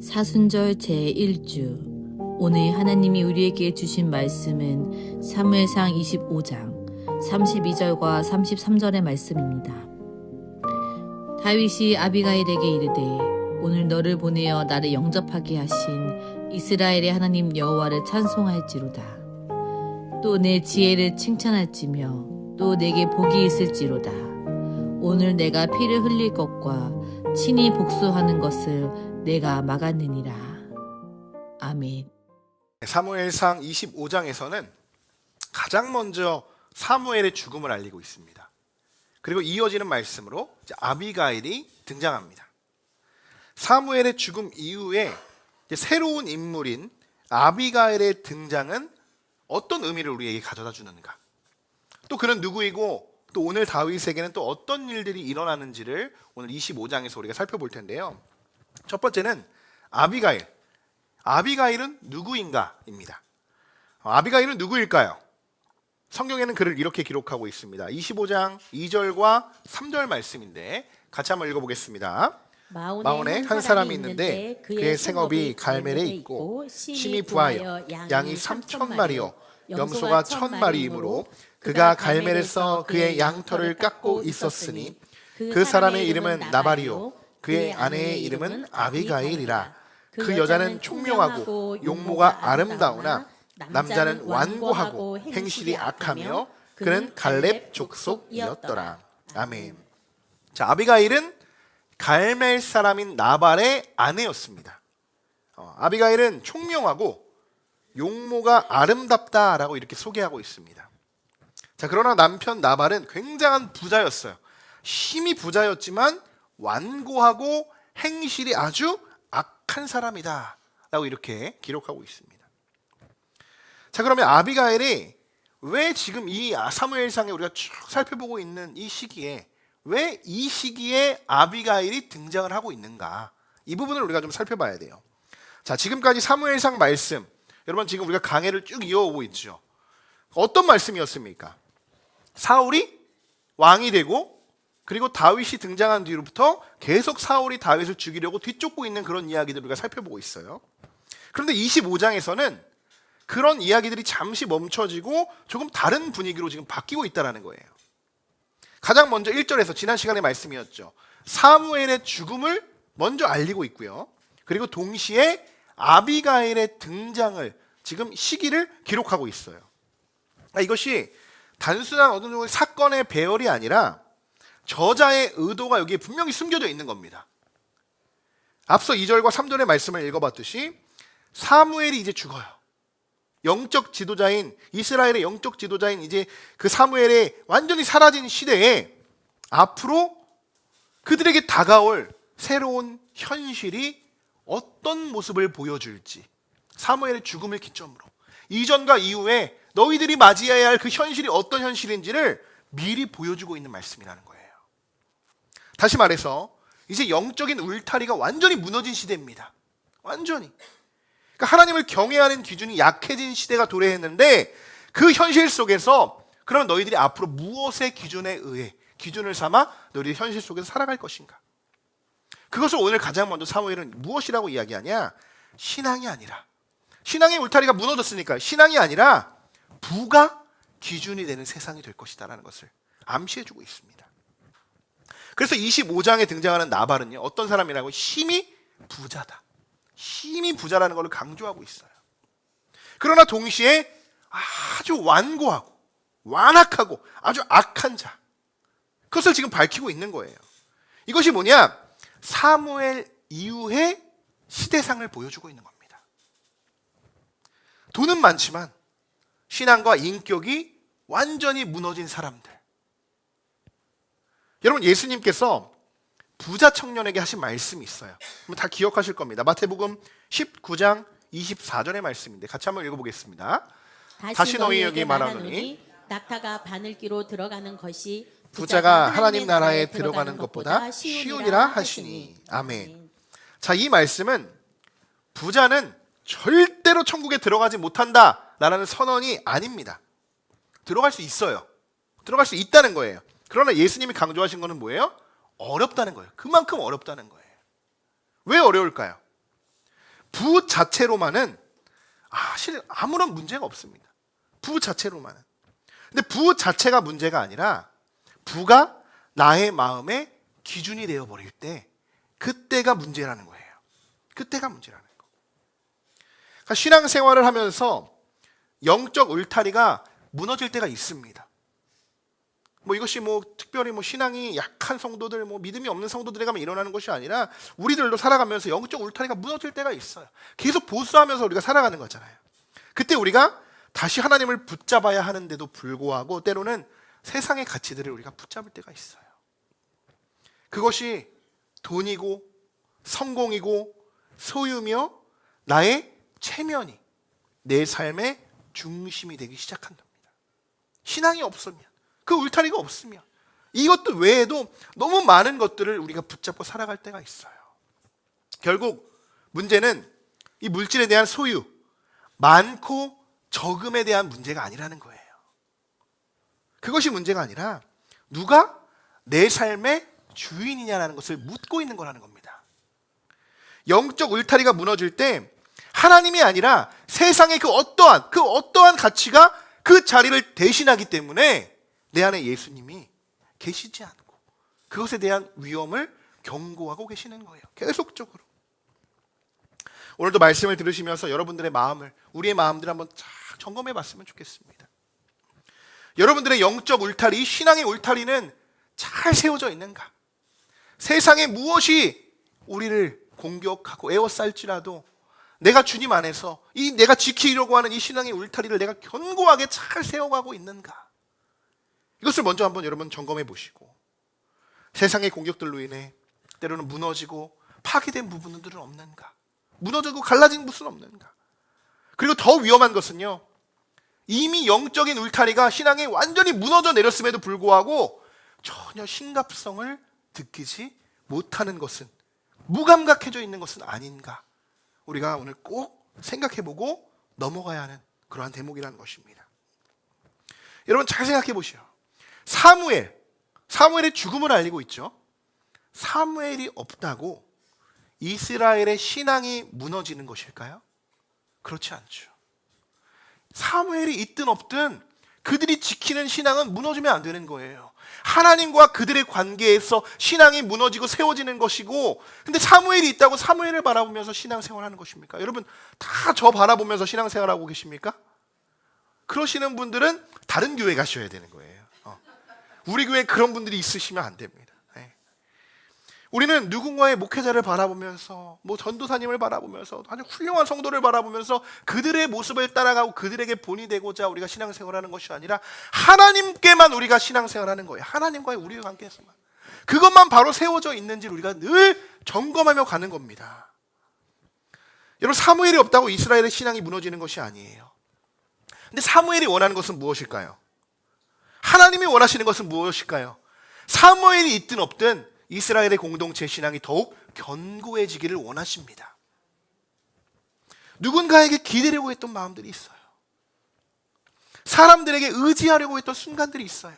사순절 제1주. 오늘 하나님이 우리에게 주신 말씀은 사무엘상 25장 32절과 33절의 말씀입니다. 다윗이 아비가일에게 이르되 오늘 너를 보내어 나를 영접하게 하신 이스라엘의 하나님 여호와를 찬송할지로다. 또 내 지혜를 칭찬할지며 또 내게 복이 있을지로다. 오늘 내가 피를 흘릴 것과 친히 복수하는 것을 내가 막았느니라. 아멘. 사무엘상 25장에서는 가장 먼저 사무엘의 죽음을 알리고 있습니다. 그리고 이어지는 말씀으로 아비가일이 등장합니다. 사무엘의 죽음 이후에 새로운 인물인 아비가일의 등장은 어떤 의미를 우리에게 가져다 주는가? 또 그는 누구이고 또 오늘 다윗에게는 또 어떤 일들이 일어나는지를 오늘 25장에서 우리가 살펴볼 텐데요. 첫 번째는 아비가일. 아비가일은 누구인가입니다. 아비가일은 누구일까요? 성경에는 그를 이렇게 기록하고 있습니다. 25장 2절과 3절 말씀인데 같이 한번 읽어보겠습니다. 마온에 한 사람이 있는데 그의 생업이 갈멜에 있고 심히 부하여 양이 3,000마리요 염소가 1,000마리이므로 그가 갈멜에서 그의 양털을 깎고 있었으니 그 사람의 이름은 나발이요 그의 아내의 이름은 아비가일이라. 그 여자는 총명하고 용모가 아름다우나 남자는 완고하고 행실이 악하며 그는 갈렙 족속이었더라. 아멘. 자, 아비가일은 갈멜 사람인 나발의 아내였습니다. 아비가일은 총명하고 용모가 아름답다라고 이렇게 소개하고 있습니다. 자, 그러나 남편 나발은 굉장한 부자였어요. 심히 부자였지만 완고하고 행실이 아주 악한 사람이다 라고 이렇게 기록하고 있습니다. 자, 그러면 아비가일이 왜 지금 이 사무엘상에 우리가 쭉 살펴보고 있는 이 시기에 왜 이 시기에 아비가일이 등장을 하고 있는가, 이 부분을 우리가 좀 살펴봐야 돼요. 자, 지금까지 사무엘상 말씀, 여러분 지금 우리가 강해를 쭉 이어오고 있죠. 어떤 말씀이었습니까? 사울이 왕이 되고 그리고 다윗이 등장한 뒤로부터 계속 사울이 다윗을 죽이려고 뒤쫓고 있는 그런 이야기들을 우리가 살펴보고 있어요. 그런데 25장에서는 그런 이야기들이 잠시 멈춰지고 조금 다른 분위기로 지금 바뀌고 있다는 거예요. 가장 먼저 1절에서 지난 시간의 말씀이었죠. 사무엘의 죽음을 먼저 알리고 있고요. 그리고 동시에 아비가일의 등장을 지금 시기를 기록하고 있어요. 이것이 단순한 어느 정도의 사건의 배열이 아니라 저자의 의도가 여기에 분명히 숨겨져 있는 겁니다. 앞서 2절과 3절의 말씀을 읽어봤듯이 사무엘이 이제 죽어요. 영적 지도자인, 이스라엘의 영적 지도자인 이제 그 사무엘의 완전히 사라진 시대에 앞으로 그들에게 다가올 새로운 현실이 어떤 모습을 보여줄지, 사무엘의 죽음을 기점으로 이전과 이후에 너희들이 맞이해야 할 그 현실이 어떤 현실인지를 미리 보여주고 있는 말씀이라는 거예요. 다시 말해서 이제 영적인 울타리가 완전히 무너진 시대입니다. 완전히. 그러니까 하나님을 경외하는 기준이 약해진 시대가 도래했는데 그 현실 속에서 그러면 너희들이 앞으로 무엇의 기준에 의해 기준을 삼아 너희들이 현실 속에서 살아갈 것인가? 그것을 오늘 가장 먼저 사무엘은 무엇이라고 이야기하냐? 신앙이 아니라, 신앙의 울타리가 무너졌으니까 신앙이 아니라 부가 기준이 되는 세상이 될 것이다라는 것을 암시해주고 있습니다. 그래서 25장에 등장하는 나발은요, 어떤 사람이라고? 심히 부자다. 심히 부자라는 것을 강조하고 있어요. 그러나 동시에 아주 완고하고 완악하고 아주 악한 자, 그것을 지금 밝히고 있는 거예요. 이것이 뭐냐? 사무엘 이후의 시대상을 보여주고 있는 겁니다. 돈은 많지만 신앙과 인격이 완전히 무너진 사람들. 여러분, 예수님께서 부자 청년에게 하신 말씀이 있어요. 다 기억하실 겁니다. 마태복음 19장 24절의 말씀인데 같이 한번 읽어보겠습니다. 다시 너희에게 말하노니 낙타가 바늘기로 들어가는 것이 부자가 하나님 나라에 들어가는 것보다 쉬우니라 하시니. 아멘. 자, 이 말씀은 부자는 절대로 천국에 들어가지 못한다라는 선언이 아닙니다. 들어갈 수 있어요. 들어갈 수 있다는 거예요. 그러나 예수님이 강조하신 것은 뭐예요? 어렵다는 거예요. 그만큼 어렵다는 거예요. 왜 어려울까요? 부 자체로만은 사실 아무런 문제가 없습니다. 부 자체로만은. 근데 부 자체가 문제가 아니라 부가 나의 마음의 기준이 되어버릴 때 그때가 문제라는 거예요. 그때가 문제라는 거. 그러니까 신앙생활을 하면서 영적 울타리가 무너질 때가 있습니다. 이것이 특별히 신앙이 약한 성도들, 믿음이 없는 성도들에 가면 일어나는 것이 아니라 우리들도 살아가면서 영적 울타리가 무너질 때가 있어요. 계속 보수하면서 우리가 살아가는 거잖아요. 그때 우리가 다시 하나님을 붙잡아야 하는데도 불구하고 때로는 세상의 가치들을 우리가 붙잡을 때가 있어요. 그것이 돈이고 성공이고 소유며 나의 체면이 내 삶의 중심이 되기 시작한답니다. 신앙이 없으면, 그 울타리가 없으면 이것도 외에도 너무 많은 것들을 우리가 붙잡고 살아갈 때가 있어요. 결국 문제는 이 물질에 대한 소유, 많고 적음에 대한 문제가 아니라는 거예요. 그것이 문제가 아니라 누가 내 삶의 주인이냐라는 것을 묻고 있는 거라는 겁니다. 영적 울타리가 무너질 때 하나님이 아니라 세상의 그 어떠한 가치가 그 자리를 대신하기 때문에 내 안에 예수님이 계시지 않고 그것에 대한 위험을 경고하고 계시는 거예요. 계속적으로. 오늘도 말씀을 들으시면서 여러분들의 마음을, 우리의 마음들을 한번 쫙 점검해 봤으면 좋겠습니다. 여러분들의 영적 울타리, 신앙의 울타리는 잘 세워져 있는가? 세상에 무엇이 우리를 공격하고 에워쌀지라도 내가 주님 안에서 내가 지키려고 하는 이 신앙의 울타리를 내가 견고하게 잘 세워가고 있는가? 이것을 먼저 한번 여러분 점검해 보시고, 세상의 공격들로 인해 때로는 무너지고 파괴된 부분들은 없는가? 무너지고 갈라진 부분은 없는가? 그리고 더 위험한 것은요, 이미 영적인 울타리가 신앙에 완전히 무너져 내렸음에도 불구하고 전혀 심각성을 느끼지 못하는 것은, 무감각해져 있는 것은 아닌가? 우리가 오늘 꼭 생각해보고 넘어가야 하는 그러한 대목이라는 것입니다. 여러분 잘 생각해 보시오. 사무엘의 죽음을 알리고 있죠. 사무엘이 없다고 이스라엘의 신앙이 무너지는 것일까요? 그렇지 않죠. 사무엘이 있든 없든 그들이 지키는 신앙은 무너지면 안 되는 거예요. 하나님과 그들의 관계에서 신앙이 무너지고 세워지는 것이고, 근데 사무엘이 있다고 사무엘을 바라보면서 신앙생활하는 것입니까? 여러분 다 저 바라보면서 신앙생활하고 계십니까? 그러시는 분들은 다른 교회 가셔야 되는 거예요. 우리 교회에 그런 분들이 있으시면 안 됩니다. 우리는 누군가의 목회자를 바라보면서, 전도사님을 바라보면서, 아주 훌륭한 성도를 바라보면서 그들의 모습을 따라가고 그들에게 본이 되고자 우리가 신앙생활하는 것이 아니라 하나님께만 우리가 신앙생활하는 거예요. 하나님과의 우리의 관계에서만. 그것만 바로 세워져 있는지 우리가 늘 점검하며 가는 겁니다. 여러분 사무엘이 없다고 이스라엘의 신앙이 무너지는 것이 아니에요. 근데 사무엘이 원하는 것은 무엇일까요? 하나님이 원하시는 것은 무엇일까요? 사무엘이 있든 없든 이스라엘의 공동체 신앙이 더욱 견고해지기를 원하십니다. 누군가에게 기대려고 했던 마음들이 있어요. 사람들에게 의지하려고 했던 순간들이 있어요.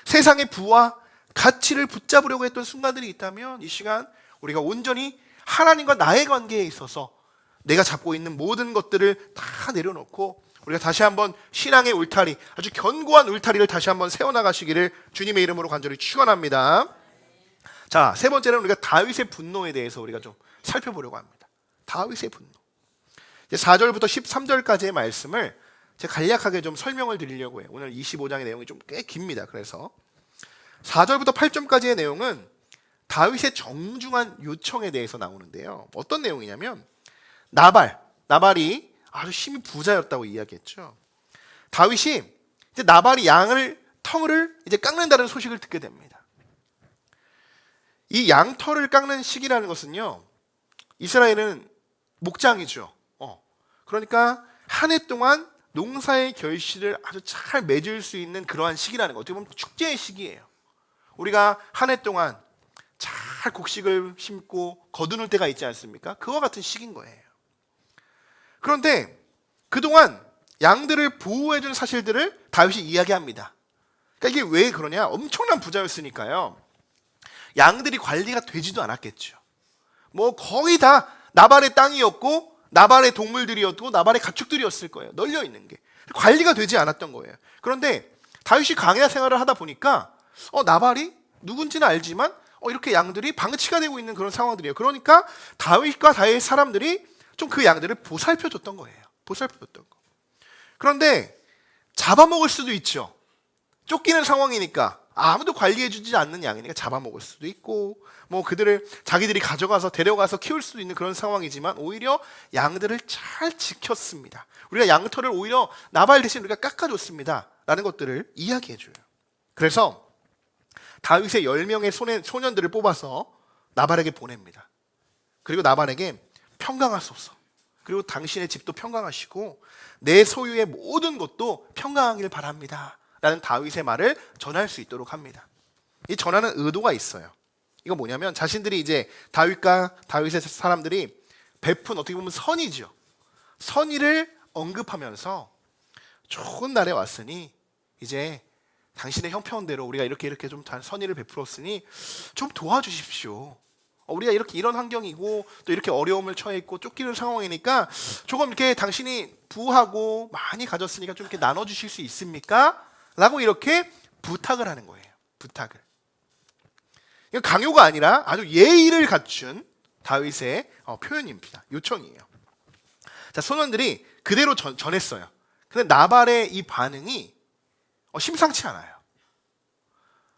세상의 부와 가치를 붙잡으려고 했던 순간들이 있다면 이 시간 우리가 온전히 하나님과 나의 관계에 있어서 내가 잡고 있는 모든 것들을 다 내려놓고 우리가 다시 한번 신앙의 울타리, 아주 견고한 울타리를 다시 한번 세워나가시기를 주님의 이름으로 간절히 축원합니다. 자, 세 번째는 우리가 다윗의 분노에 대해서 우리가 좀 살펴보려고 합니다. 다윗의 분노. 이제 4절부터 13절까지의 말씀을 제가 간략하게 좀 설명을 드리려고 해요. 오늘 25장의 내용이 좀 꽤 깁니다. 그래서 4절부터 8절까지의 내용은 다윗의 정중한 요청에 대해서 나오는데요. 어떤 내용이냐면 나발이 아주 심히 부자였다고 이야기했죠. 다윗이 이제 나발이 털을 이제 깎는다는 소식을 듣게 됩니다. 이 양털을 깎는 시기라는 것은요, 이스라엘은 목장이죠. 그러니까 한 해 동안 농사의 결실을 아주 잘 맺을 수 있는 그러한 시기라는 거, 어떻게 보면 축제의 시기예요. 우리가 한 해 동안 잘 곡식을 심고 거두는 때가 있지 않습니까? 그와 같은 시기인 거예요. 그런데 그동안 양들을 보호해준 사실들을 다윗이 이야기합니다. 그러니까 이게 왜 그러냐? 엄청난 부자였으니까요. 양들이 관리가 되지도 않았겠죠. 거의 다 나발의 땅이었고 나발의 동물들이었고 나발의 가축들이었을 거예요. 널려 있는 게 관리가 되지 않았던 거예요. 그런데 다윗이 광야 생활을 하다 보니까 나발이 누군지는 알지만 이렇게 양들이 방치가 되고 있는 그런 상황들이에요. 그러니까 다윗과 다윗 사람들이 좀 그 양들을 보살펴줬던 거예요. 보살펴줬던 거. 그런데 잡아먹을 수도 있죠. 쫓기는 상황이니까 아무도 관리해주지 않는 양이니까 잡아먹을 수도 있고 뭐 그들을 자기들이 가져가서 데려가서 키울 수도 있는 그런 상황이지만 오히려 양들을 잘 지켰습니다. 우리가 양털을 오히려 나발 대신 우리가 깎아줬습니다 라는 것들을 이야기해줘요. 그래서 다윗의 10명의 소년들을 뽑아서 나발에게 보냅니다. 그리고 나발에게 평강하소서, 그리고 당신의 집도 평강하시고 내 소유의 모든 것도 평강하길 바랍니다 라는 다윗의 말을 전할 수 있도록 합니다. 이 전하는 의도가 있어요. 이거 뭐냐면 자신들이 이제 다윗과 다윗의 사람들이 베푼 어떻게 보면 선의죠. 선의를 언급하면서 좋은 날에 왔으니 이제 당신의 형편대로 우리가 이렇게 좀 선의를 베풀었으니 좀 도와주십시오. 우리가 이런 환경이고 또 이렇게 어려움을 처해 있고 쫓기는 상황이니까 조금 이렇게 당신이 부하고 많이 가졌으니까 좀 이렇게 나눠주실 수 있습니까? 라고 이렇게 부탁을 하는 거예요. 부탁을. 이건 강요가 아니라 아주 예의를 갖춘 다윗의 표현입니다. 요청이에요. 자, 소년들이 그대로 전했어요. 근데 나발의 이 반응이 심상치 않아요.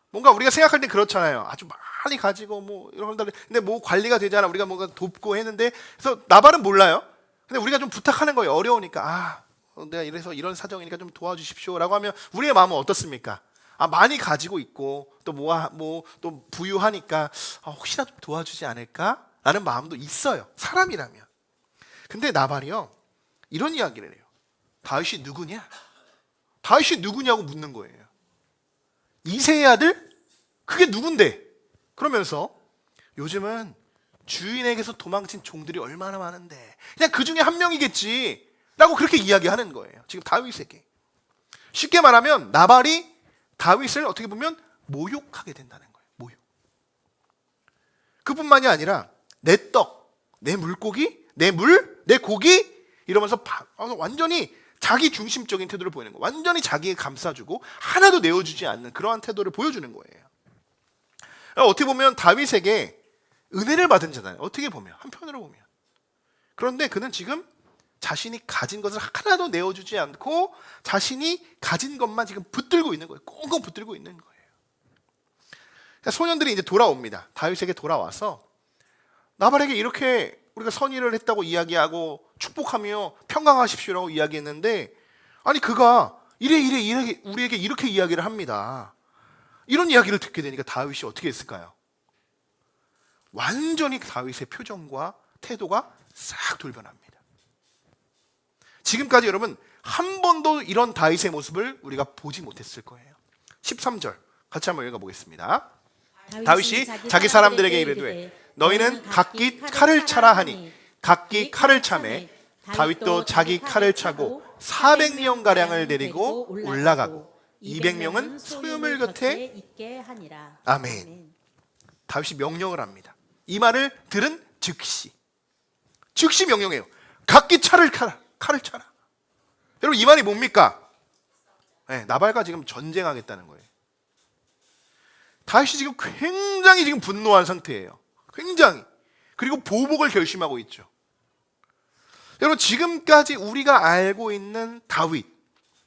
뭔가 우리가 생각할 때 그렇잖아요. 아주 많이 가지고 뭐 이런 것들, 근데 뭐 관리가 되잖아. 우리가 뭔가 돕고 했는데, 그래서 나발은 몰라요. 근데 우리가 좀 부탁하는 거예요. 어려우니까 내가 이래서 이런 사정이니까 좀 도와주십시오라고 하면 우리의 마음은 어떻습니까? 많이 가지고 있고 또 또 부유하니까 혹시나 좀 도와주지 않을까라는 마음도 있어요. 사람이라면. 근데 나발이요 이런 이야기를 해요. 다윗이 누구냐? 다윗이 누구냐고 묻는 거예요. 이새의 아들? 그게 누군데? 그러면서 요즘은 주인에게서 도망친 종들이 얼마나 많은데 그냥 그 중에 한 명이겠지 라고 그렇게 이야기하는 거예요. 지금 다윗에게. 쉽게 말하면 나발이 다윗을 어떻게 보면 모욕하게 된다는 거예요. 모욕. 그뿐만이 아니라 내 떡, 내 물고기, 내 물, 내 고기 이러면서 완전히 자기 중심적인 태도를 보이는 거예요. 완전히 자기에 감싸주고 하나도 내어주지 않는 그러한 태도를 보여주는 거예요. 어떻게 보면 다윗에게 은혜를 받은 자잖아요. 어떻게 보면 한편으로 보면. 그런데 그는 지금 자신이 가진 것을 하나도 내어주지 않고 자신이 가진 것만 지금 붙들고 있는 거예요. 꽁꽁 붙들고 있는 거예요. 소년들이 이제 돌아옵니다. 다윗에게 돌아와서 나발에게 이렇게 우리가 선의를 했다고 이야기하고 축복하며 평강하십시오라고 이야기했는데 아니 그가 이래 우리에게 이렇게 이야기를 합니다. 이런 이야기를 듣게 되니까 다윗이 어떻게 했을까요? 완전히 다윗의 표정과 태도가 싹 돌변합니다. 지금까지 여러분 한 번도 이런 다윗의 모습을 우리가 보지 못했을 거예요. 13절 같이 한번 읽어보겠습니다. 다윗이 자기 사람들에게 이르되 너희는 각기 칼을 차라 하니 각기 칼을 차매 다윗도 자기 칼을 차고 400명가량을 데리고 올라가고 200명은 소유물 gat에 있게 하니라. 아멘. 다윗이 명령을 합니다. 이 말을 들은 즉시 명령해요. 각기 칼을 차라. 여러분 이 말이 뭡니까? 네, 나발과 지금 전쟁하겠다는 거예요. 다윗이 지금 굉장히 지금 분노한 상태예요. 굉장히. 그리고 보복을 결심하고 있죠. 여러분 지금까지 우리가 알고 있는 다윗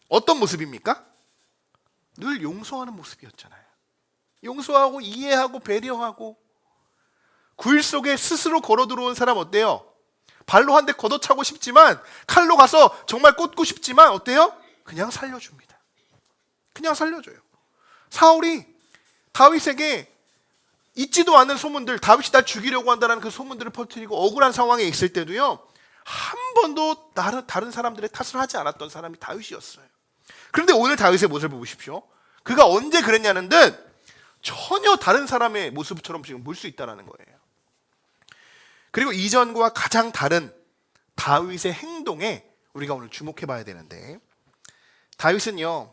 어떤 모습입니까? 늘 용서하는 모습이었잖아요. 용서하고 이해하고 배려하고 굴 속에 스스로 걸어 들어온 사람 어때요? 발로 한 대 걷어차고 싶지만 칼로 가서 정말 꽂고 싶지만 어때요? 그냥 살려줍니다. 그냥 살려줘요. 사울이 다윗에게 있지도 않은 소문들, 다윗이 날 죽이려고 한다는 그 소문들을 퍼뜨리고 억울한 상황에 있을 때도요 한 번도 다른 사람들의 탓을 하지 않았던 사람이 다윗이었어요. 그런데 오늘 다윗의 모습을 보십시오. 그가 언제 그랬냐는 듯 전혀 다른 사람의 모습처럼 지금 볼 수 있다는 거예요. 그리고 이전과 가장 다른 다윗의 행동에 우리가 오늘 주목해 봐야 되는데 다윗은요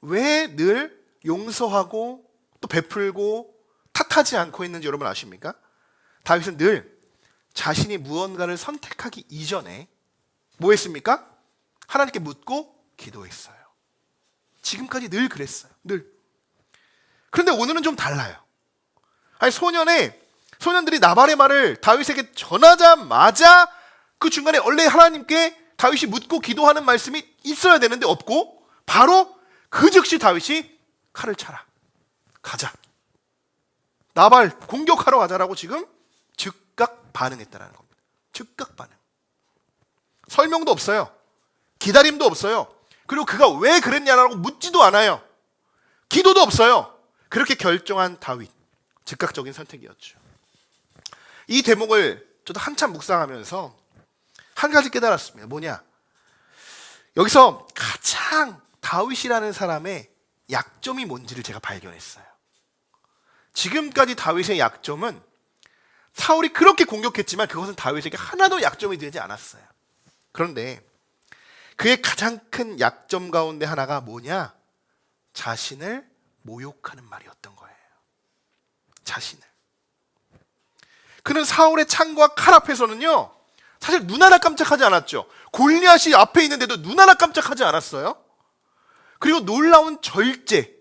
왜 늘 용서하고 또 베풀고 탓하지 않고 있는지 여러분 아십니까? 다윗은 늘 자신이 무언가를 선택하기 이전에 뭐 했습니까? 하나님께 묻고 기도했어요. 지금까지 늘 그랬어요. 늘. 그런데 오늘은 좀 달라요. 아니 소년들이 나발의 말을 다윗에게 전하자마자 그 중간에 원래 하나님께 다윗이 묻고 기도하는 말씀이 있어야 되는데 없고 바로 그 즉시 다윗이 칼을 차라. 가자. 나발 공격하러 가자라고 지금 즉각 반응했다는 겁니다. 즉각 반응. 설명도 없어요. 기다림도 없어요. 그리고 그가 왜 그랬냐라고 묻지도 않아요. 기도도 없어요. 그렇게 결정한 다윗. 즉각적인 선택이었죠. 이 대목을 저도 한참 묵상하면서 한 가지 깨달았습니다. 뭐냐? 여기서 가장 다윗이라는 사람의 약점이 뭔지를 제가 발견했어요. 지금까지 다윗의 약점은 사울이 그렇게 공격했지만 그것은 다윗에게 하나도 약점이 되지 않았어요. 그런데 그의 가장 큰 약점 가운데 하나가 뭐냐? 자신을 모욕하는 말이었던 거예요. 자신을. 그는 사울의 창과 칼 앞에서는요, 사실 눈 하나 깜짝하지 않았죠. 골리앗이 앞에 있는데도 눈 하나 깜짝하지 않았어요. 그리고 놀라운 절제.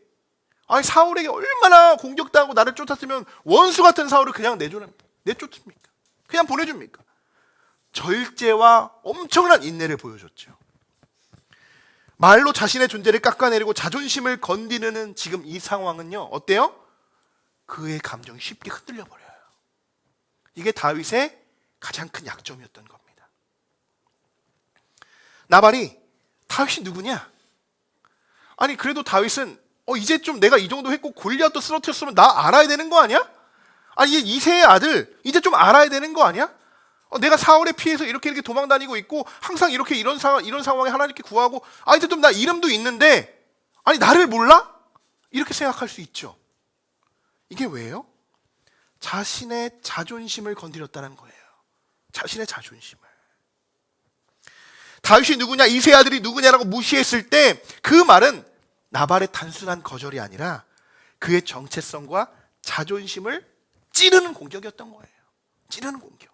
아니 사울에게 얼마나 공격당하고 나를 쫓았으면 원수 같은 사울을 그냥 내쫓습니까? 그냥 보내줍니까? 절제와 엄청난 인내를 보여줬죠. 말로 자신의 존재를 깎아내리고 자존심을 건드리는 지금 이 상황은요, 어때요? 그의 감정이 쉽게 흔들려 버려요. 이게 다윗의 가장 큰 약점이었던 겁니다. 나발이 다윗이 누구냐? 아니 그래도 다윗은 이제 좀 내가 이 정도 했고 골리앗도 쓰러뜨렸으면 나 알아야 되는 거 아니야? 아니 얘 이새의 아들 이제 좀 알아야 되는 거 아니야? 내가 사울에 피해서 이렇게 도망 다니고 있고 항상 이런 상황에 하나님께 구하고 이제 좀 나 이름도 있는데 아니 나를 몰라? 이렇게 생각할 수 있죠. 이게 왜요? 자신의 자존심을 건드렸다는 거예요. 자신의 자존심을. 다윗이 누구냐, 이새의 아들이 누구냐라고 무시했을 때 그 말은 나발의 단순한 거절이 아니라 그의 정체성과 자존심을 찌르는 공격이었던 거예요. 찌르는 공격.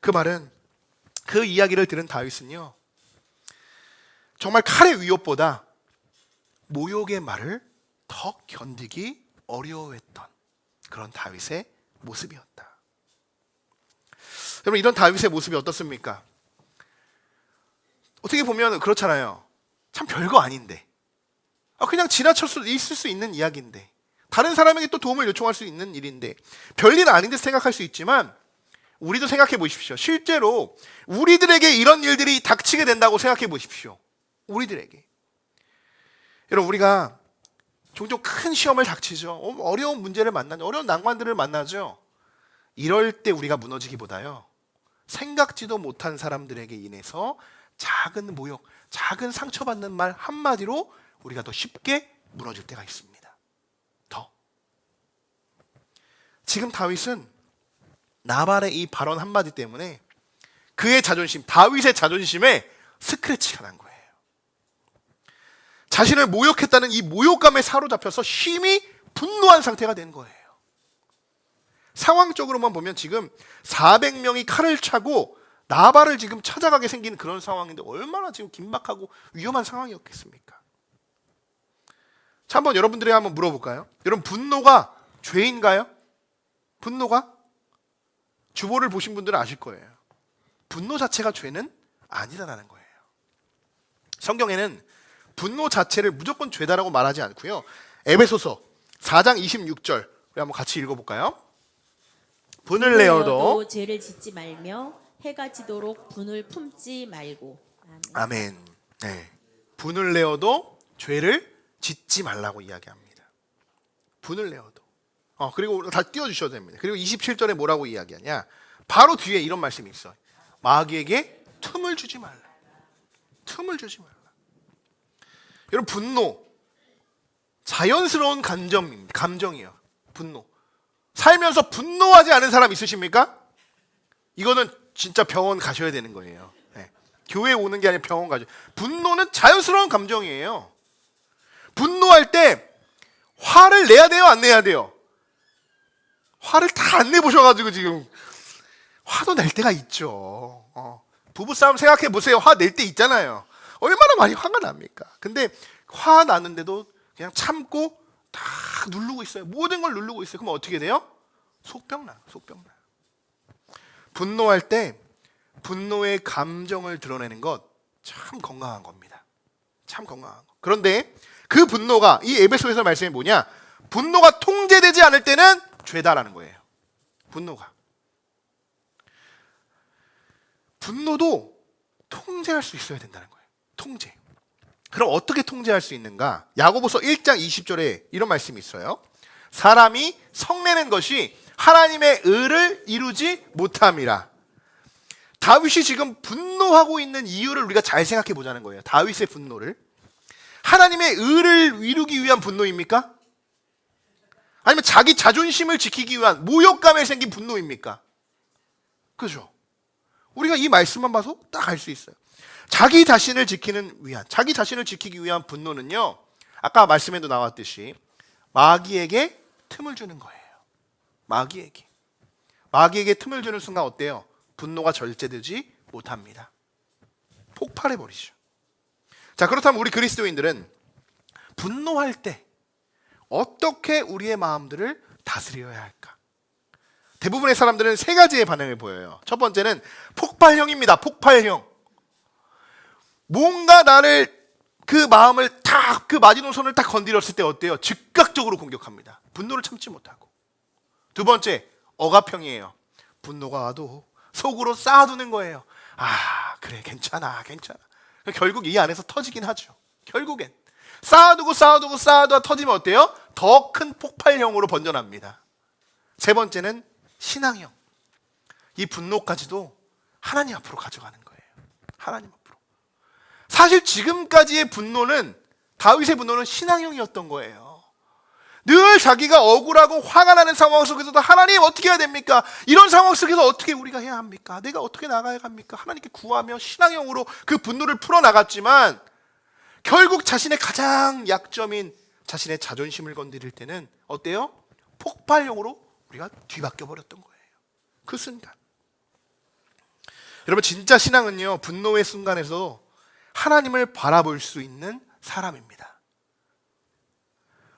그 말은, 그 이야기를 들은 다윗은요, 정말 칼의 위협보다 모욕의 말을 더 견디기 어려워했던 그런 다윗의 모습이었다. 여러분, 이런 다윗의 모습이 어떻습니까? 어떻게 보면 그렇잖아요. 참 별거 아닌데, 그냥 지나칠 수 있을 수 있는 이야기인데, 다른 사람에게 또 도움을 요청할 수 있는 일인데, 별일 아닌 듯 생각할 수 있지만 우리도 생각해 보십시오. 실제로 우리들에게 이런 일들이 닥치게 된다고 생각해 보십시오. 우리들에게. 여러분, 우리가 종종 큰 시험을 닥치죠. 어려운 문제를 만나죠. 어려운 난관들을 만나죠. 이럴 때 우리가 무너지기보다요, 생각지도 못한 사람들에게 인해서 작은 모욕, 작은 상처받는 말 한마디로 우리가 더 쉽게 무너질 때가 있습니다. 더. 지금 다윗은 나발의 이 발언 한마디 때문에 그의 자존심, 다윗의 자존심에 스크래치가 난 거예요. 자신을 모욕했다는 이 모욕감에 사로잡혀서 심히 분노한 상태가 된 거예요. 상황적으로만 보면 지금 400명이 칼을 차고 나발을 지금 찾아가게 생긴 그런 상황인데 얼마나 지금 긴박하고 위험한 상황이었겠습니까? 자, 한번 여러분들이 한번 물어볼까요? 여러분, 분노가 죄인가요? 분노가? 주보를 보신 분들은 아실 거예요. 분노 자체가 죄는 아니다라는 거예요. 성경에는 분노 자체를 무조건 죄다라고 말하지 않고요, 에베소서 4장 26절 우리 한번 같이 읽어볼까요? 분을 내어도 죄를 짓지 말며 해가 지도록 분을 품지 말고. 아멘. 네. 분을 내어도 죄를 짓지 말라고 이야기합니다. 분을 내어도. 그리고 다 띄워주셔도 됩니다. 그리고 27절에 뭐라고 이야기하냐? 바로 뒤에 이런 말씀이 있어요. 마귀에게 틈을 주지 말라. 틈을 주지 말라. 여러분, 분노 자연스러운 감정이에요. 분노. 살면서 분노하지 않은 사람 있으십니까? 이거는 진짜 병원 가셔야 되는 거예요. 네. 교회 오는 게 아니라 병원 가죠. 분노는 자연스러운 감정이에요. 분노할 때 화를 내야 돼요, 안 내야 돼요? 화를 다 안 내보셔가지고 지금 화도 낼 때가 있죠. 부부싸움 생각해 보세요. 화 낼 때 있잖아요. 얼마나 많이 화가 납니까? 근데 화 나는데도 그냥 참고 다 누르고 있어요. 모든 걸 누르고 있어요. 그럼 어떻게 돼요? 속병 나요. 속병 나요. 분노할 때 분노의 감정을 드러내는 것 참 건강한 겁니다. 참 건강한 거. 그런데 그 분노가 이 에베소에서 말씀이 뭐냐? 분노가 통제되지 않을 때는 죄다라는 거예요. 분노도 통제할 수 있어야 된다는 거예요. 통제. 그럼 어떻게 통제할 수 있는가? 야고보서 1장 20절에 이런 말씀이 있어요. 사람이 성내는 것이 하나님의 의를 이루지 못함이라. 다윗이 지금 분노하고 있는 이유를 우리가 잘 생각해 보자는 거예요. 다윗의 분노를. 하나님의 의를 이루기 위한 분노입니까? 아니면 자기 자존심을 지키기 위한 모욕감에 생긴 분노입니까? 그죠? 우리가 이 말씀만 봐서 딱 알 수 있어요. 자기 자신을 지키기 위한 분노는요, 아까 말씀에도 나왔듯이 마귀에게 틈을 주는 거예요. 마귀에게 틈을 주는 순간 어때요? 분노가 절제되지 못합니다. 폭발해버리죠. 자, 그렇다면 우리 그리스도인들은 분노할 때 어떻게 우리의 마음들을 다스려야 할까? 대부분의 사람들은 세 가지의 반응을 보여요. 첫 번째는 폭발형입니다. 폭발형. 뭔가 나를 그 마음을 딱 그 마지노선을 딱 건드렸을 때 어때요? 즉각적으로 공격합니다. 분노를 참지 못하고. 두 번째, 억압형이에요. 분노가 와도 속으로 쌓아두는 거예요. 아, 그래, 괜찮아. 결국 이 안에서 터지긴 하죠. 결국엔 쌓아두고 터지면 어때요? 더 큰 폭발형으로 번져납니다. 세 번째는 신앙형. 이 분노까지도 하나님 앞으로 가져가는 거예요. 하나님 앞으로. 사실 지금까지의 분노는, 다윗의 분노는 신앙형이었던 거예요. 늘 자기가 억울하고 화가 나는 상황 속에서도 하나님 어떻게 해야 됩니까? 이런 상황 속에서 어떻게 우리가 해야 합니까? 내가 어떻게 나가야 합니까? 하나님께 구하며 신앙형으로 그 분노를 풀어나갔지만 결국 자신의 가장 약점인 자신의 자존심을 건드릴 때는 어때요? 폭발형으로 우리가 뒤바뀌어 버렸던 거예요. 그 순간. 여러분, 진짜 신앙은요, 분노의 순간에서 하나님을 바라볼 수 있는 사람입니다.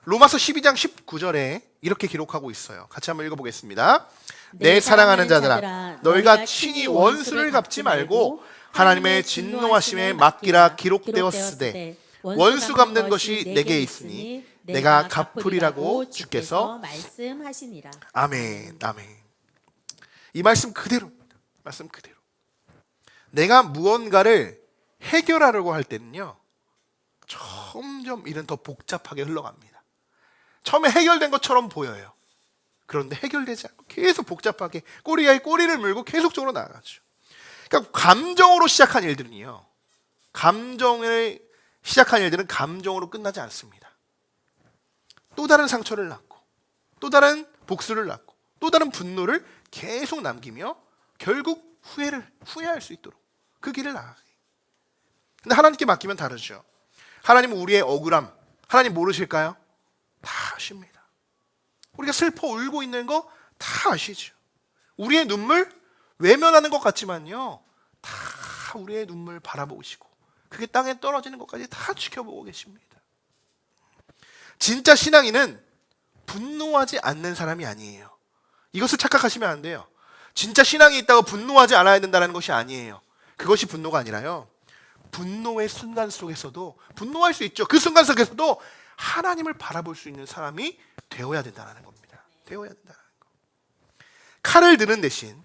로마서 12장 19절에 이렇게 기록하고 있어요. 같이 한번 읽어보겠습니다. 내 사랑하는 자들아, 너희가 친히 원수를 갚지 말고 하나님의 진노하심에 맡기라 기록되었으되 원수 갚는 것이 내게 있으니 내가 갚으리라고 주께서 말씀하시니라. 아멘. 이 말씀 그대로입니다. 말씀 그대로. 내가 무언가를 해결하려고 할 때는요, 점점 일은 더 복잡하게 흘러갑니다. 처음에 해결된 것처럼 보여요. 그런데 해결되지 않고 계속 복잡하게 꼬리에 꼬리를 물고 계속적으로 나아가죠. 그러니까 감정으로 시작한 일들은요, 감정을 시작한 일들은 감정으로 끝나지 않습니다. 또 다른 상처를 낳고, 또 다른 복수를 낳고, 또 다른 분노를 계속 남기며 결국 후회할 수 있도록 그 길을 나가게. 근데 하나님께 맡기면 다르죠. 하나님은 우리의 억울함, 하나님 모르실까요? 다 아십니다. 우리가 슬퍼 울고 있는 거 다 아시죠. 우리의 눈물 외면하는 것 같지만요, 다 우리의 눈물 바라보시고 그게 땅에 떨어지는 것까지 다 지켜보고 계십니다. 진짜 신앙인은 분노하지 않는 사람이 아니에요. 이것을 착각하시면 안 돼요. 진짜 신앙이 있다고 분노하지 않아야 된다는 것이 아니에요. 그것이 분노가 아니라요, 분노의 순간 속에서도 분노할 수 있죠. 그 순간 속에서도 하나님을 바라볼 수 있는 사람이 되어야 된다는 겁니다. 되어야 된다는 거. 칼을 드는 대신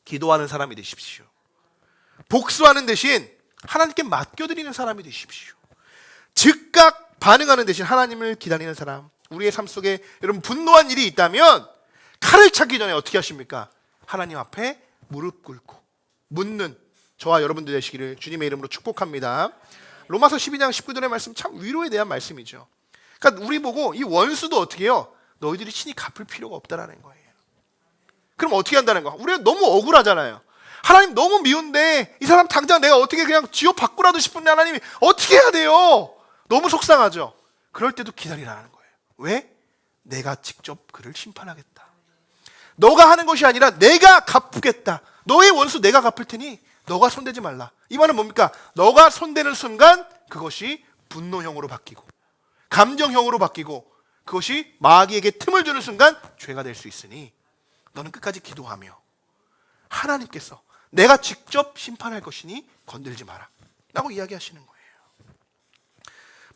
기도하는 사람이 되십시오. 복수하는 대신 하나님께 맡겨드리는 사람이 되십시오. 즉각 반응하는 대신 하나님을 기다리는 사람. 우리의 삶 속에 여러분 분노한 일이 있다면 칼을 찾기 전에 어떻게 하십니까? 하나님 앞에 무릎 꿇고 묻는 저와 여러분들 되시기를 주님의 이름으로 축복합니다. 로마서 12장 19절의 말씀 참 위로에 대한 말씀이죠. 그러니까 우리 보고 이 원수도 어떻게 해요? 너희들이 친히 갚을 필요가 없다라는 거예요. 그럼 어떻게 한다는 거야? 우리가 너무 억울하잖아요. 하나님 너무 미운데 이 사람 당장 내가 어떻게 그냥 지옥 밖으로라도 싶은데 하나님이 어떻게 해야 돼요? 너무 속상하죠. 그럴 때도 기다리라는 거예요. 왜? 내가 직접 그를 심판하겠다. 너가 하는 것이 아니라 내가 갚겠다. 너의 원수 내가 갚을 테니 너가 손대지 말라. 이 말은 뭡니까? 너가 손대는 순간 그것이 분노형으로 바뀌고 감정형으로 바뀌고 그것이 마귀에게 틈을 주는 순간 죄가 될 수 있으니 너는 끝까지 기도하며 하나님께서 내가 직접 심판할 것이니 건들지 마라 라고 이야기하시는 거예요.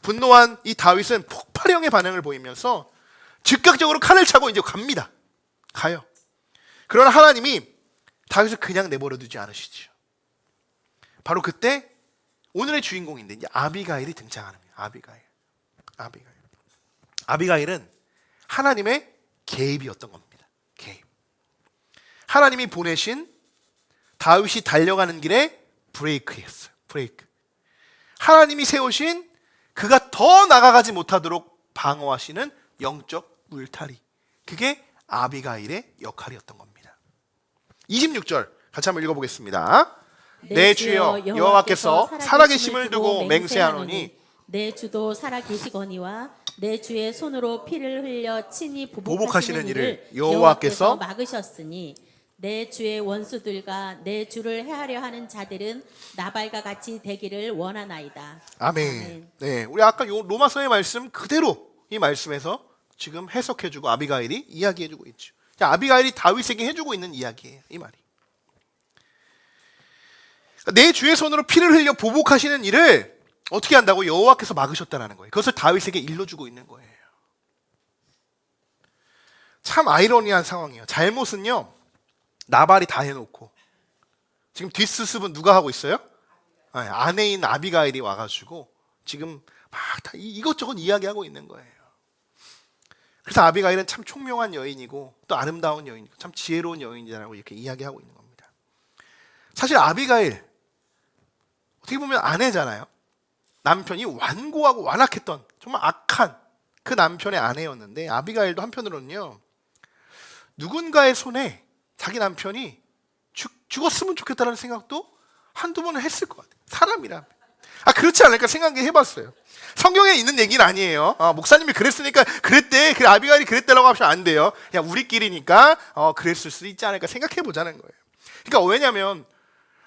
분노한 이 다윗은 폭발형의 반응을 보이면서 즉각적으로 칼을 차고 이제 갑니다. 가요. 그러나 하나님이 다윗을 그냥 내버려 두지 않으시죠. 바로 그때 오늘의 주인공인데 이제 아비가일이 등장하는 거예요. 아비가일은 하나님의 개입이었던 겁니다. 개입. 하나님이 보내신 다윗이 달려가는 길에 브레이크였어요. 브레이크. 하나님이 세우신 그가 더 나아가지 못하도록 방어하시는 영적 울타리. 그게 아비가일의 역할이었던 겁니다. 26절 같이 한번 읽어보겠습니다. 내 주여 여호와께서 살아계심을 두고 맹세하노니 내 주도 살아계시거니와 내 주의 손으로 피를 흘려 친히 보복하시는 일을 여호와께서 막으셨으니 내 주의 원수들과 내 주를 해하려 하는 자들은 나발과 같이 되기를 원하나이다. 아멘. 네, 우리 아까 요 로마서의 말씀 그대로 이 말씀에서 지금 해석해주고 아비가일이 이야기해주고 있죠. 아비가일이 다윗에게 해주고 있는 이야기예요. 이 말이. 내 주의 손으로 피를 흘려 보복하시는 일을 어떻게 한다고? 여호와께서 막으셨다는 거예요. 그것을 다윗에게 일러주고 있는 거예요. 참 아이러니한 상황이에요. 잘못은요 나발이 다 해놓고 지금 뒷수습은 누가 하고 있어요? 아내인 아비가일이 와가지고 지금 막 다 이것저것 이야기하고 있는 거예요. 그래서 아비가일은 참 총명한 여인이고 또 아름다운 여인이고 참 지혜로운 여인이라고 이렇게 이야기하고 있는 겁니다. 사실 아비가일 어떻게 보면 아내잖아요. 남편이 완고하고 완악했던 정말 악한 그 남편의 아내였는데 아비가일도 한편으로는요 누군가의 손에 자기 남편이 죽었으면 좋겠다는 생각도 한두 번은 했을 것 같아요. 사람이라. 그렇지 않을까 생각해봤어요. 성경에 있는 얘기는 아니에요. 목사님이 그랬으니까 그랬대. 그래, 아비가일이 그랬다라고 하시면 안 돼요. 그냥 우리끼리니까 그랬을 수도 있지 않을까 생각해보자는 거예요. 그러니까 왜냐하면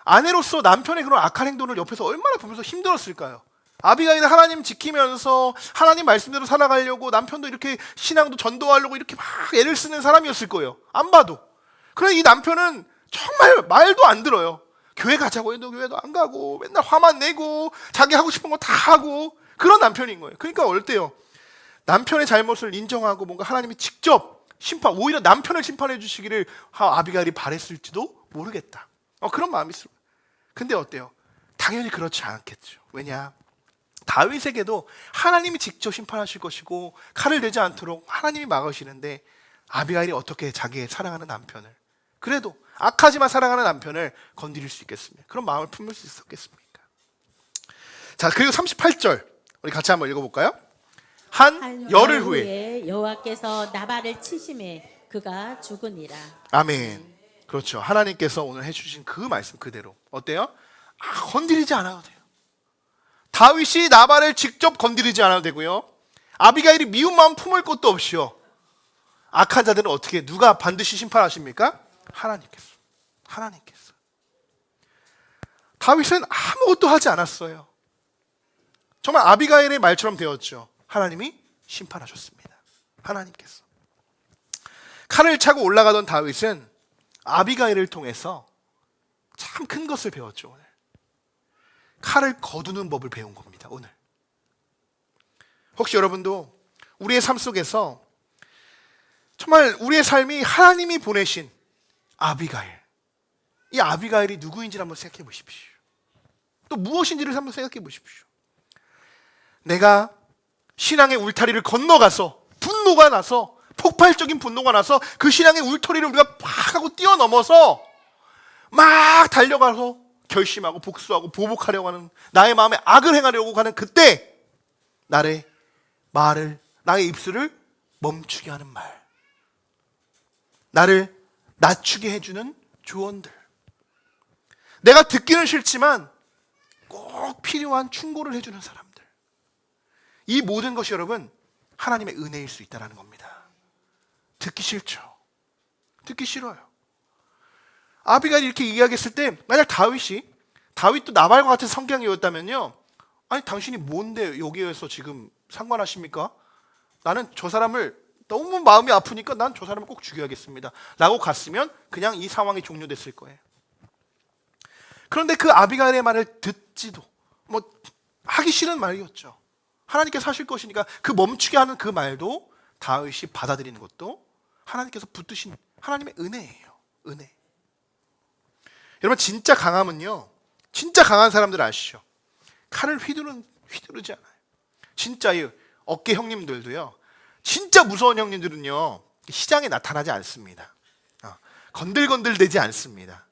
아내로서 남편의 그런 악한 행동을 옆에서 얼마나 보면서 힘들었을까요? 아비가일은 하나님 지키면서 하나님 말씀대로 살아가려고 남편도 이렇게 신앙도 전도하려고 이렇게 막 애를 쓰는 사람이었을 거예요. 안 봐도. 그런데 이 남편은 정말 말도 안 들어요. 교회 가자고 해도 교회도 안 가고 맨날 화만 내고 자기 하고 싶은 거 다 하고 그런 남편인 거예요. 그러니까 어때요? 남편의 잘못을 인정하고 뭔가 하나님이 직접 심판, 오히려 남편을 심판해 주시기를 아비가일이 바랬을지도 모르겠다. 그런 마음이 있어요. 근데 어때요? 당연히 그렇지 않겠죠. 왜냐? 다윗에게도 하나님이 직접 심판하실 것이고 칼을 대지 않도록 하나님이 막으시는데 아비가일이 어떻게 자기의 사랑하는 남편을 그래도 악하지만 사랑하는 남편을 건드릴 수 있겠습니까? 그런 마음을 품을 수 있었겠습니까? 자, 그리고 38절 우리 같이 한번 읽어볼까요? 한 열흘 후에 여호와께서 나발을 치심에 그가 죽으니라. 아멘. 그렇죠. 하나님께서 오늘 해주신 그 말씀 그대로 어때요? 건드리지 않아도 돼요. 다윗이 나발을 직접 건드리지 않아도 되고요. 아비가일이 미운 마음 품을 것도 없이요. 악한 자들은 어떻게 누가 반드시 심판하십니까? 하나님께서. 다윗은 아무것도 하지 않았어요. 정말 아비가일의 말처럼 되었죠. 하나님이 심판하셨습니다. 하나님께서. 칼을 차고 올라가던 다윗은 아비가일을 통해서 참 큰 것을 배웠죠. 오늘 칼을 거두는 법을 배운 겁니다. 오늘 혹시 여러분도 우리의 삶 속에서 정말 우리의 삶이 하나님이 보내신 아비가일, 이 아비가일이 누구인지를 한번 생각해 보십시오. 또 무엇인지를 한번 생각해 보십시오. 내가 신앙의 울타리를 건너가서 분노가 나서 폭발적인 분노가 나서 그 신앙의 울타리를 우리가 팍 하고 뛰어넘어서 막 달려가서 결심하고 복수하고 보복하려고 하는 나의 마음에 악을 행하려고 하는 그때 나의 말을, 나의 입술을 멈추게 하는 말, 나를 낮추게 해주는 조언들, 내가 듣기는 싫지만 꼭 필요한 충고를 해주는 사람들, 이 모든 것이 여러분 하나님의 은혜일 수 있다는 겁니다. 듣기 싫죠. 듣기 싫어요. 아비가일이 이렇게 이야기했을 때 만약 다윗도 나발과 같은 성경이었다면요, 아니 당신이 뭔데 여기에서 지금 상관하십니까? 나는 저 사람을 너무 마음이 아프니까 난 저 사람을 꼭 죽여야겠습니다 라고 갔으면 그냥 이 상황이 종료됐을 거예요. 그런데 그 아비가일의 말을 듣지도 하기 싫은 말이었죠. 하나님께서 하실 것이니까 그 멈추게 하는 그 말도 다윗이 받아들이는 것도 하나님께서 붙드신 하나님의 은혜예요. 은혜. 여러분, 진짜 강함은요, 진짜 강한 사람들 아시죠? 칼을 휘두르지 않아요. 진짜 이 어깨 형님들도요, 진짜 무서운 형님들은요 시장에 나타나지 않습니다. 건들건들대지 않습니다.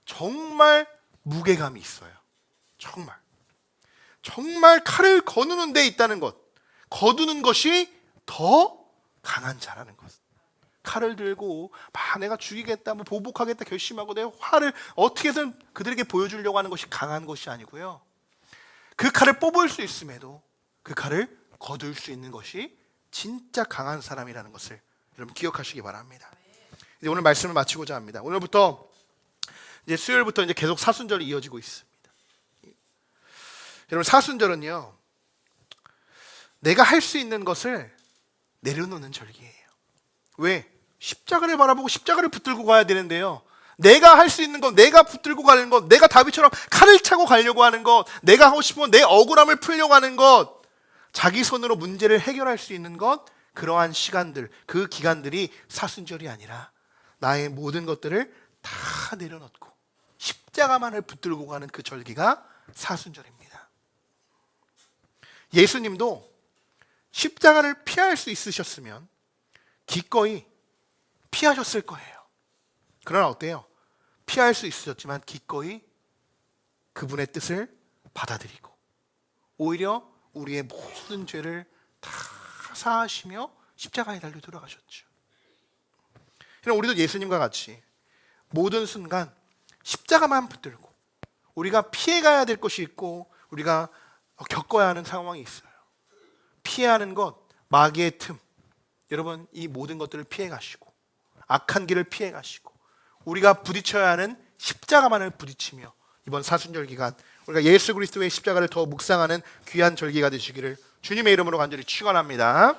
정말 무게감이 있어요. 정말 칼을 거두는 데 있다는 것, 거두는 것이 더 강한 자라는 것. 칼을 들고 내가 죽이겠다, 보복하겠다 결심하고 내 화를 어떻게든 그들에게 보여주려고 하는 것이 강한 것이 아니고요, 그 칼을 뽑을 수 있음에도 그 칼을 거둘 수 있는 것이 진짜 강한 사람이라는 것을 여러분 기억하시기 바랍니다. 이제 오늘 말씀을 마치고자 합니다. 오늘부터 이제 수요일부터 이제 계속 사순절이 이어지고 있습니다. 여러분, 사순절은요, 내가 할 수 있는 것을 내려놓는 절기예요. 왜? 십자가를 바라보고 십자가를 붙들고 가야 되는데요, 내가 할 수 있는 것, 내가 붙들고 가는 것, 내가 다윗처럼 칼을 차고 가려고 하는 것, 내가 하고 싶은 내 억울함을 풀려고 하는 것, 자기 손으로 문제를 해결할 수 있는 것, 그러한 시간들, 그 기간들이 사순절이 아니라 나의 모든 것들을 다 내려놓고 십자가만을 붙들고 가는 그 절기가 사순절입니다. 예수님도 십자가를 피할 수 있으셨으면 기꺼이 피하셨을 거예요. 그러나 어때요? 피할 수 있으셨지만 기꺼이 그분의 뜻을 받아들이고 오히려 우리의 모든 죄를 다 사하시며 십자가에 달려 돌아가셨죠. 그럼 우리도 예수님과 같이 모든 순간 십자가만 붙들고 우리가 피해가야 될 것이 있고 우리가 겪어야 하는 상황이 있어요. 피해야 하는 것, 마귀의 틈, 여러분 이 모든 것들을 피해 가시고 악한 길을 피해 가시고 우리가 부딪혀야 하는 십자가만을 부딪히며 이번 사순절 기간 우리가 예수 그리스도의 십자가를 더 묵상하는 귀한 절기가 되시기를 주님의 이름으로 간절히 축원합니다.